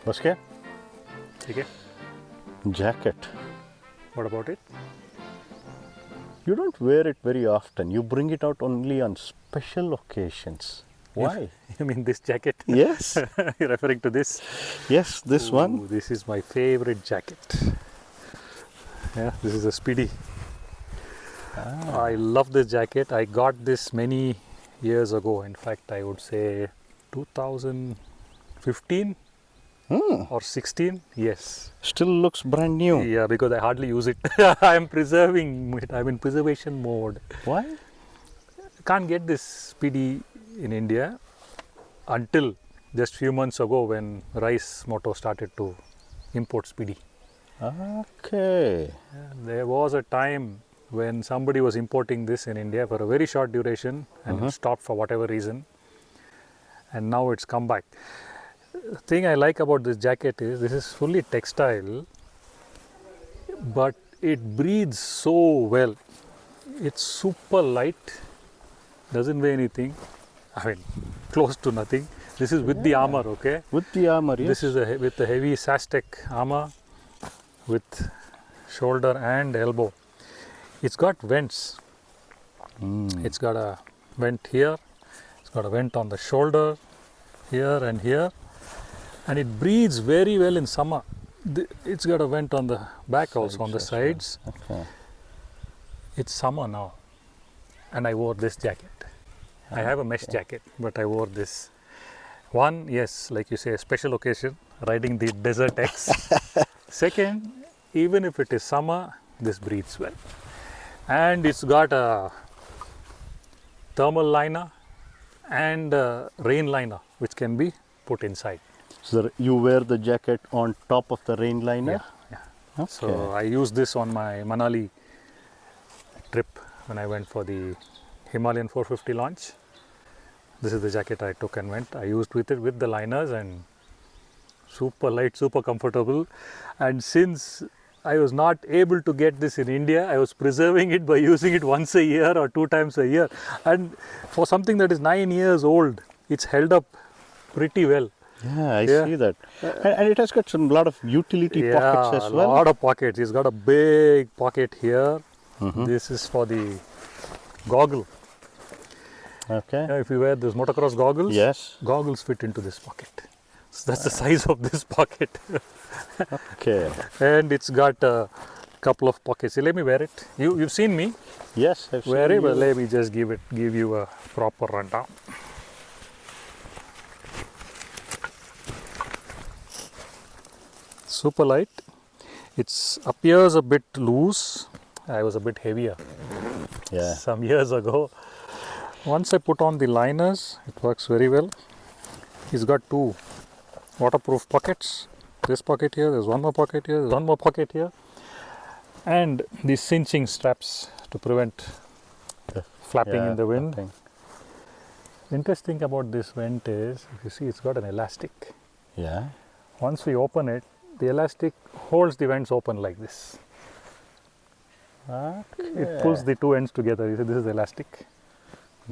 बस क्या? ठीक है. Jacket. What about it? You don't wear it very often. You bring it out only on special occasions. Why? You mean this jacket? Yes. You're referring to this? Yes, this one. Ooh, this is my favorite jacket. Yeah, this is a SPIDI. I love this jacket. I got this many years ago. In fact, I would say 2015 or 16. Yes. Still looks brand new. Yeah, because I hardly use it. I am preserving it. I'm in preservation mode. Why? Can't get this SPIDI in India until just few months ago when Rice Moto started to import SPIDI. Okay. There was a time when somebody was importing this in India for a very short duration and it stopped for whatever reason, and now it's come back. The thing I like about this jacket is this is fully textile, but it breathes so well. It's super light, doesn't weigh anything, I mean close to nothing. This is with the armor, okay? With the armor, yes. This is with the heavy Sastec armor with shoulder and elbow. It's got vents. It's got a vent here, it's got a vent on the shoulder, here and here, and it breathes very well in summer. It's got a vent on the back also, on the sides. Okay. It's summer now, and I wore this jacket. I have a mesh jacket, but I wore this. One, yes, like you say, a special occasion, riding the Desert X. Second, even if it is summer, this breathes well. And it's got a thermal liner and a rain liner, which can be put inside. So you wear the jacket on top of the rain liner? Yeah. Okay. So I used this on my Manali trip when I went for the Himalayan 450 launch. This is the jacket I took and went. I used with it with the liners, and super light, super comfortable. And since I was not able to get this in India, I was preserving it by using it once a year or 2 times a year. And for something that is 9 years old, it's held up pretty well. Yeah, I see that. And it has got some lot of utility pockets as well. A lot of pockets. It's got a big pocket here. This is for the goggle. Okay. If you wear those motocross goggles, Yes. goggles fit into this pocket. So that's the size of this pocket. Okay. And it's got a couple of pockets. See, let me wear it. You've seen me Yes, I've wear seen it, but you. let me just give you a proper rundown. Super light. It appears a bit loose. I was a bit heavier some years ago. Once I put on the liners, it works very well. It's got 2 waterproof pockets. This pocket here, there's one more pocket here, there's one more pocket here. And these cinching straps to prevent flapping in the wind. flapping. Interesting about this vent is, if you see, it's got an elastic. Yeah. Once we open it, the elastic holds the vents open like this. It pulls the 2 ends together. You see, this is elastic.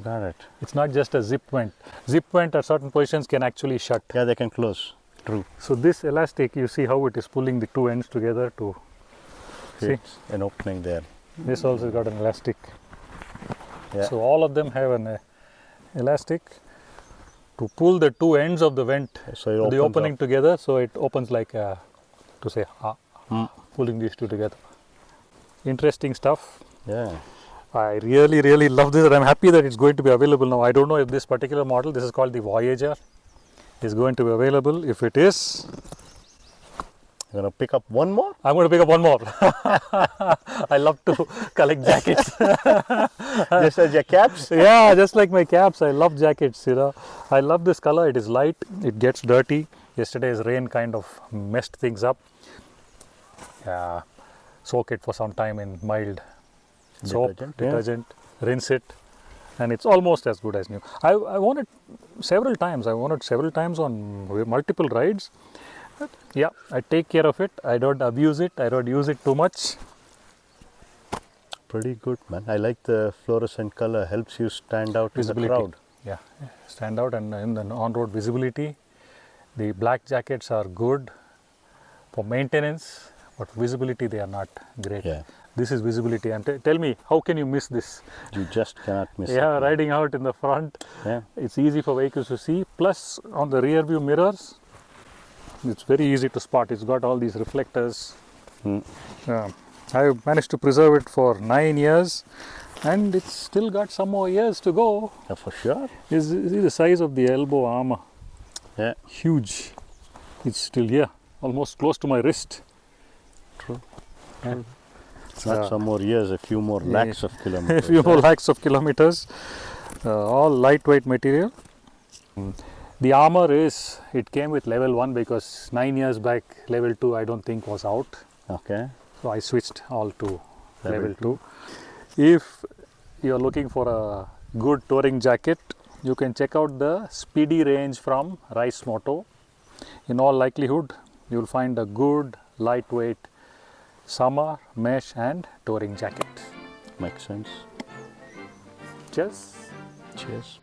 Got it. It's not just a zip vent. Zip vent at certain positions can actually shut. Yeah, they can close. True. So this elastic, you see how it is pulling the 2 ends together to see. It's an opening there. This also got an elastic. Yeah. So all of them have an elastic to pull the 2 ends of the vent, So it the opens opening up. together. So it opens like to say pulling these 2 together. Interesting stuff. Yeah. I really love this, and I'm happy that it's going to be available now. I don't know if this particular model, this is called the Voyager, is going to be available. If it is, You're going to pick up one more? I'm going to pick up one more. I love to collect jackets. Just as your caps? Yeah, just like my caps. I love jackets, you know. I love this color. It is light. It gets dirty. Yesterday's rain kind of messed things up. Yeah. Soak it for some time in mild soap, detergent, rinse it, and it's almost as good as new. I worn it several times. I worn it several times on multiple rides. But yeah, I take care of it. I don't abuse it. I don't use it too much. Pretty good, man. I like the fluorescent color. Helps you stand out in the Visibility. crowd. Yeah, stand out and in the on-road visibility. The black jackets are good for maintenance, but visibility they are not great. Yeah. This is visibility, and tell me, how can you miss this? You just cannot miss Yeah, it. riding out in the front, Yeah. it's easy for vehicles to see. Plus, on the rear view mirrors, it's very easy to spot. It's got all these reflectors. I managed to preserve it for 9 years, and it's still got some more years to go. Yeah, for sure. See the size of the elbow armor. Yeah. Huge. It's still here, almost close to my wrist. True. Yeah. It's not some more years, a few more lakhs of A kilometers. few more lakhs of kilometers. All lightweight material. The armor it came with level 1 because 9 years back level 2 I don't think was out. Okay. So I switched all to Level level 2. If you're looking for a good touring jacket, you can check out the SPIDI range from Rice Moto. In all likelihood, you'll find a good lightweight summer, mesh and touring jacket. Makes sense. Cheers. Cheers.